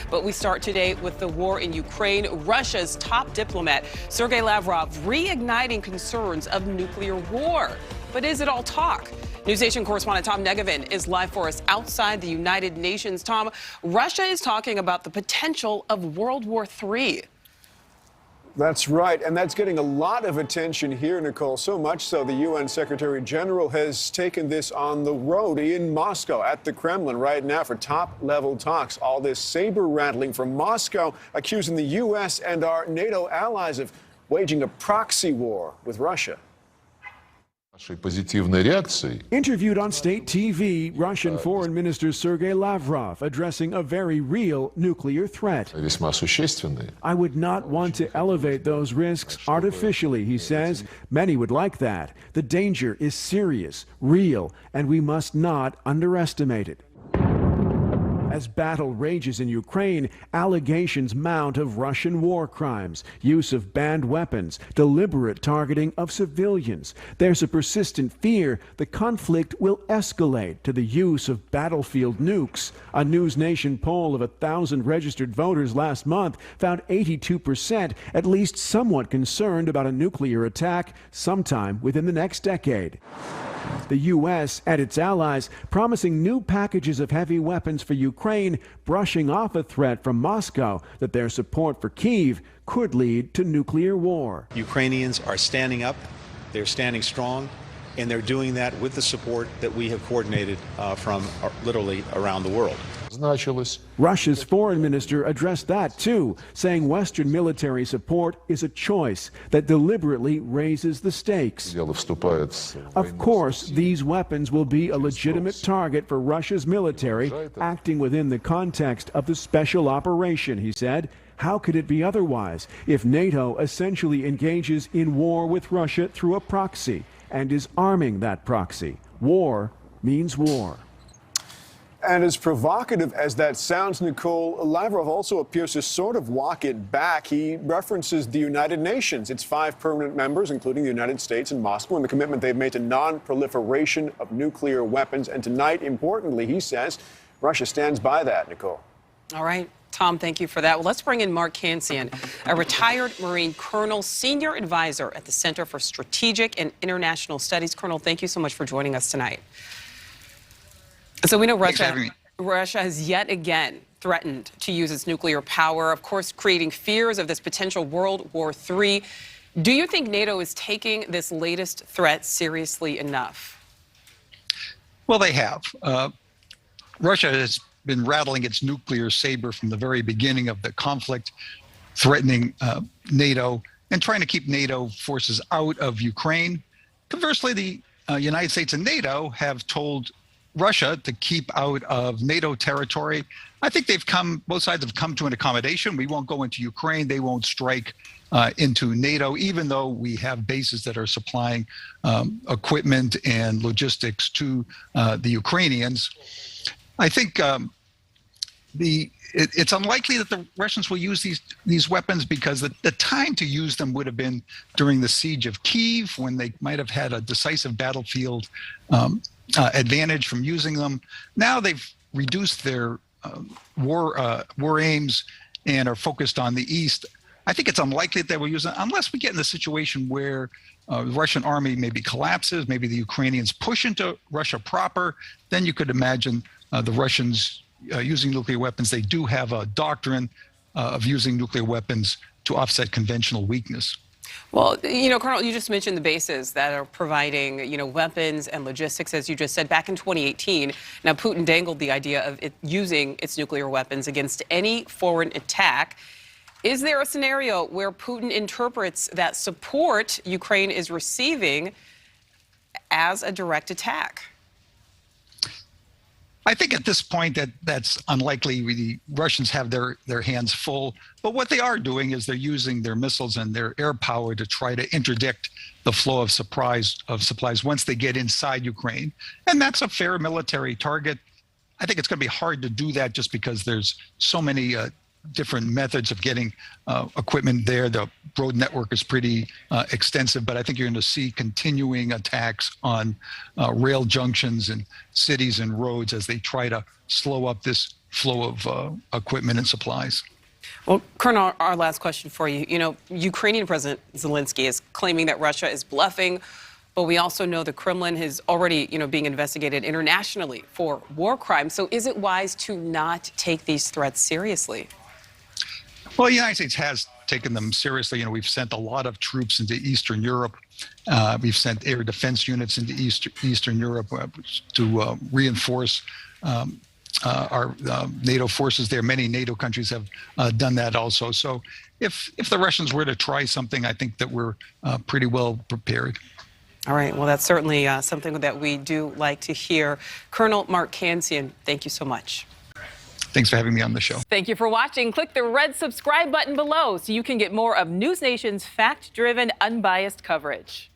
But we start today with the war in Ukraine. Russia's top diplomat, Sergey Lavrov, reigniting concerns of nuclear war. But is it all talk? NewsNation correspondent Tom Negevin is live for us outside the United Nations. Tom, Russia is talking about the potential of World War III. That's right, and that's getting a lot of attention here, Nichole, so much so the UN Secretary General has taken this on the road in Moscow at the Kremlin right now for top-level talks. All this saber-rattling from Moscow accusing the U.S. and our NATO allies of waging a proxy war with Russia. Interviewed on state TV, Russian Foreign Minister Sergey Lavrov addressing a very real nuclear threat. I would not want to elevate those risks artificially, he says. Many would like that. The danger is serious, real, and we must not underestimate it. As battle rages in Ukraine, allegations mount of Russian war crimes, use of banned weapons, deliberate targeting of civilians. There's a persistent fear the conflict will escalate to the use of battlefield nukes. A NewsNation poll of 1,000 registered voters last month found 82% at least somewhat concerned about a nuclear attack sometime within the next decade. The U.S. and its allies promising new packages of heavy weapons for Ukraine, brushing off a threat from Moscow that their support for Kyiv could lead to nuclear war. Ukrainians are standing up, they're standing strong, and they're doing that with the support that we have coordinated from literally around the world. Russia's foreign minister addressed that too, saying Western military support is a choice that deliberately raises the stakes. Of course, these weapons will be a legitimate target for Russia's military, acting within the context of the special operation, he said. How could it be otherwise if NATO essentially engages in war with Russia through a proxy and is arming that proxy? War means war. And as provocative as that sounds, Nichole, Lavrov also appears to sort of walk it back. He references the United Nations, its 5 permanent members, including the United States and Moscow, and the commitment they've made to non-proliferation of nuclear weapons. And tonight, importantly, he says, Russia stands by that, Nichole. All right. Tom, thank you for that. Well, let's bring in Mark Kansian, a retired Marine colonel, senior advisor at the Center for Strategic and International Studies. Colonel, thank you so much for joining us tonight. So we know Russia has yet again threatened to use its nuclear power, of course, creating fears of this potential World War III. Do you think NATO is taking this latest threat seriously enough? Well, they have. Russia has been rattling its nuclear saber from the very beginning of the conflict, threatening NATO and trying to keep NATO forces out of Ukraine. Conversely, the United States and NATO have told Russia to keep out of NATO territory. I think both sides have come to an accommodation. We won't go into Ukraine. They won't strike into NATO, even though we have bases that are supplying equipment and logistics to the Ukrainians. I think it's unlikely that the Russians will use these weapons because the time to use them would have been during the siege of Kyiv, when they might have had a decisive battlefield advantage from using them. Now they've reduced their war aims and are focused on the east. I think it's unlikely that they will use it unless we get in the situation where the Russian army maybe collapses, maybe the Ukrainians push into Russia proper. Then you could imagine the Russians using nuclear weapons. They do have a doctrine of using nuclear weapons to offset conventional weakness. Well, Colonel, you just mentioned the bases that are providing, weapons and logistics, as you just said, back in 2018. Now, Putin dangled the idea of it using its nuclear weapons against any foreign attack. Is there a scenario where Putin interprets that support Ukraine is receiving as a direct attack? I think at this point that's unlikely. The Russians have their hands full, but what they are doing is they're using their missiles and their air power to try to interdict the flow of supplies once they get inside Ukraine. And that's a fair military target. I think it's going to be hard to do that just because there's so many different methods of getting equipment there. The road network is pretty extensive, but I think you're going to see continuing attacks on rail junctions and cities and roads as they try to slow up this flow of equipment and supplies. Well, Colonel, our last question for you. You know, Ukrainian President Zelenskyy is claiming that Russia is bluffing, but we also know the Kremlin is already, being investigated internationally for war crimes. So is it wise to not take these threats seriously? Well, the United States has taken them seriously. We've sent a lot of troops into Eastern Europe. We've sent air defense units into Eastern Europe to reinforce our NATO forces there. Many NATO countries have done that also. So if the Russians were to try something, I think that we're pretty well prepared. All right. Well, that's certainly something that we do like to hear. Colonel Mark Kansian, thank you so much. Thanks for having me on the show. Thank you for watching. Click the red subscribe button below so you can get more of NewsNation's fact-driven, unbiased coverage.